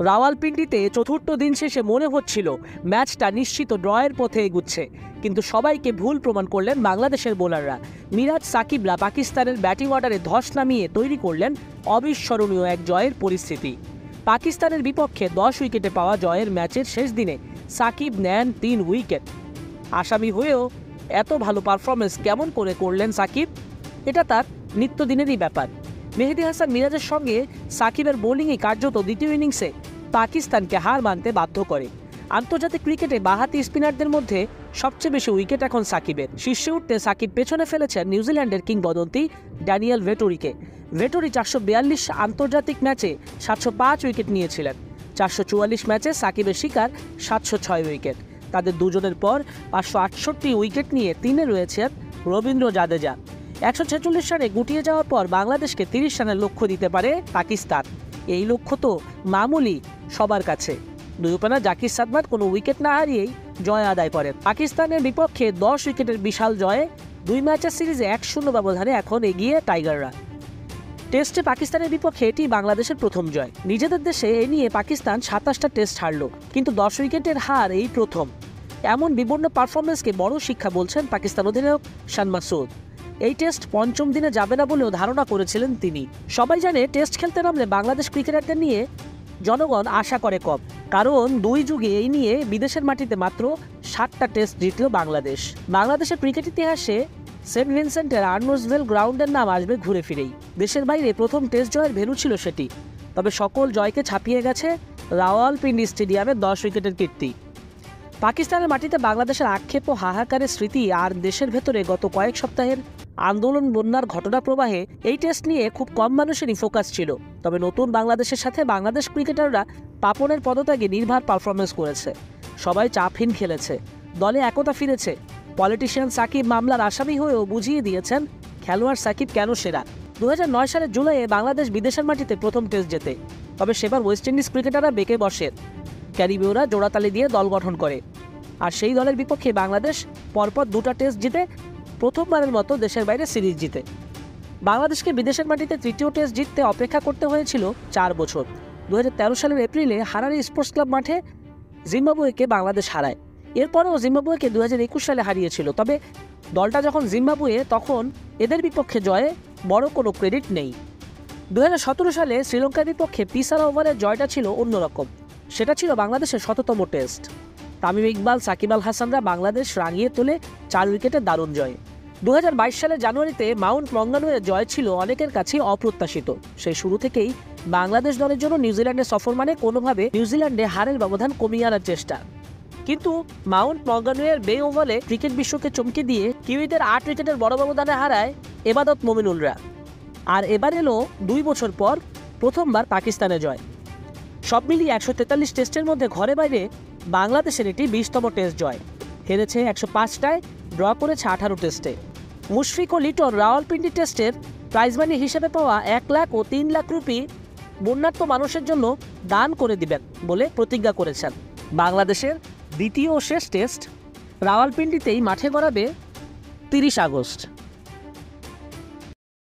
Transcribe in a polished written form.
রাওয়ালপিন্ডিতে চতুর্থ দিন শেষে মনে হচ্ছিল ম্যাচটা নিশ্চিত ড্রয়ের পথে এগুচ্ছে, কিন্তু সবাইকে ভুল প্রমাণ করলেন বাংলাদেশের বোলাররা। মিরাজ সাকিবরা পাকিস্তানের ব্যাটিং অর্ডারে ধস নামিয়ে তৈরি করলেন অবিস্মরণীয় এক জয়ের পরিস্থিতি। পাকিস্তানের বিপক্ষে 10 উইকেটে পাওয়া জয়ের ম্যাচের শেষ দিনে সাকিব নেন 3 উইকেট। আসামি হয়েও এত ভালো পারফরমেন্স কেমন করে করলেন সাকিব? এটা তার নিত্যদিনেরই ব্যাপার। মেহেদী হাসান মিরাজের সঙ্গে সাকিবের বোলিংই কার্যত দ্বিতীয় ইনিংসে পাকিস্তানকে হার মানতে বাধ্য করে। আন্তর্জাতিক ক্রিকেটে বাঁহাতি স্পিনারদের মধ্যে সবচেয়ে বেশি উইকেট এখন সাকিবের। শীর্ষে উঠতে সাকিব পেছনে ফেলেছেন নিউজিল্যান্ডের কিংবদন্তি ড্যানিয়েল ভেটোরিকে। ভেটোরি 442 আন্তর্জাতিক ম্যাচে 705 উইকেট নিয়েছিলেন। 444 ম্যাচে সাকিবের শিকার 706 উইকেট। তাদের দুজনের পর 568 উইকেট নিয়ে 3-এ রয়েছেন রবীন্দ্র জাদেজা। 146 রানে গুটিয়ে যাওয়ার পর বাংলাদেশকে 30 রানের লক্ষ্য দিতে পারে পাকিস্তান। এই লক্ষ্য তো মামুলি সবার কাছে। দুই ওপেনার জাকির সাদমান কোনো উইকেট না হারিয়েই জয় আদায় করেন। পাকিস্তানের বিপক্ষে 10 উইকেটের বিশাল জয়ে 2 ম্যাচের সিরিজে 1-0 ব্যবধানে এখন এগিয়ে টাইগাররা। টেস্টে পাকিস্তানের বিপক্ষে এটি বাংলাদেশের প্রথম জয়। নিজেদের দেশে এ নিয়ে পাকিস্তান 27টা টেস্ট হারল, কিন্তু 10 উইকেটের হার এই প্রথম। এমন বিবর্ণ পারফরমেন্সকে বড় শিক্ষা বলছেন পাকিস্তান অধিনায়ক শান মাসুদ। এই টেস্ট পঞ্চম দিনে যাবে না বলেও ধারণা করেছিলেন তিনি। সবাই জানে টেস্ট খেলতে নামলে বাংলাদেশ ক্রিকেটারদের নিয়ে জনগণ আশা করে কম, কারণ 2 যুগে এই নিয়ে বিদেশের মাটিতে মাত্র 7টা টেস্ট জিতল বাংলাদেশ। বাংলাদেশের ক্রিকেট ইতিহাসে সেন্ট ভিনসেন্টের আর্নস্টভেল গ্রাউন্ডের নাম আসবে ঘুরে ফিরেই। দেশের বাইরে প্রথম টেস্ট জয়ের ভেন্যু ছিল সেটি, তবে সকল জয়কে ছাপিয়ে গেছে রাওয়ালপিন্ডি স্টেডিয়ামে 10 উইকেটের কীর্তি। পাকিস্তানের মাটিতে বাংলাদেশের আক্ষেপ ও হাহাকারের স্মৃতি আর দেশের ভেতরে গত কয়েক সপ্তাহের আন্দোলন বন্যার ঘটনা প্রবাহে এই টেস্ট নিয়ে খুব কম মানুষেরই ফোকাস ছিল। তবে নতুন বাংলাদেশের সাথে বাংলাদেশ ক্রিকেটাররা পাপনের পদত্যাগে নির্ভার পারফরমেন্স করেছে। সবাই চাপহীন খেলেছে, দলে একতা ফিরেছে। পলিটিশিয়ান সাকিব মামলার আসামি হয়েও বুঝিয়ে দিয়েছেন খেলোয়াড় সাকিব কেন সেরা। 2009 সালের জুলাইয়ে বাংলাদেশ বিদেশের মাটিতে প্রথম টেস্ট জেতে, তবে সেবার ওয়েস্ট ইন্ডিজ ক্রিকেটাররা বেঁকে বসে। ক্যারিবীয়রা জোড়াতালি দিয়ে দল গঠন করে, আর সেই দলের বিপক্ষে বাংলাদেশ পরপর 2টা টেস্ট জিতে প্রথমবারের মতো দেশের বাইরে সিরিজ জিতে। বাংলাদেশকে বিদেশের মাটিতে তৃতীয় টেস্ট জিততে অপেক্ষা করতে হয়েছিল 4 বছর। 2013 সালের এপ্রিলে হারারি স্পোর্টস ক্লাব মাঠে জিম্বাবুয়েকে বাংলাদেশ হারায়। এরপরেও জিম্বাবুয়েকে 2021 সালে হারিয়েছিল, তবে দলটা যখন জিম্বাবুয়ে, তখন এদের বিপক্ষে জয়ে বড় কোনো ক্রেডিট নেই। 2017 সালে শ্রীলঙ্কার বিপক্ষে পিসারা ওভারের জয়টা ছিল অন্যরকম। সেটা ছিল বাংলাদেশের 100তম টেস্ট। তামিম ইকবাল, সাকিব আল হাসানরা বাংলাদেশ রাঙিয়ে তোলে 4 উইকেটের দারুণ জয়ে। 2022 সালের জানুয়ারিতে মাউন্ট মঙ্গানুয়ের জয় ছিল অনেকের কাছে অপ্রত্যাশিত। সেই শুরু থেকেই বাংলাদেশ দলের জন্য নিউজিল্যান্ডের সফর মানে কোনোভাবে নিউজিল্যান্ডে হারের ব্যবধান কমিয়ে আনার চেষ্টা। কিন্তু মাউন্ট মঙ্গানুয়ের বে ওভালে ক্রিকেট বিশ্বকে চমকে দিয়ে কিউইদের 8 উইকেটের বড় ব্যবধানে হারায় এবাদত মোমিনুলরা। আর এবার এলো 2 বছর পর প্রথমবার পাকিস্তানে জয়। সব মিলিয়ে 143 টেস্টের মধ্যে ঘরে বাইরে বাংলাদেশের এটি 20তম টেস্ট জয়। হেরেছে 105টায়, ড্র করেছে 18 টেস্টে। মুশফিক ও লিটন রাওয়ালপিন্ডি টেস্টের প্রাইজ মানি হিসেবে পাওয়া 1 লাখ ও 3 লাখ রুপি বন্যার্ত মানুষের জন্য দান করে দিবেন বলে প্রতিজ্ঞা করেছেন। বাংলাদেশের দ্বিতীয় ও শেষ টেস্ট রাওয়ালপিন্ডিতেই মাঠে গড়াবে 30 আগস্ট।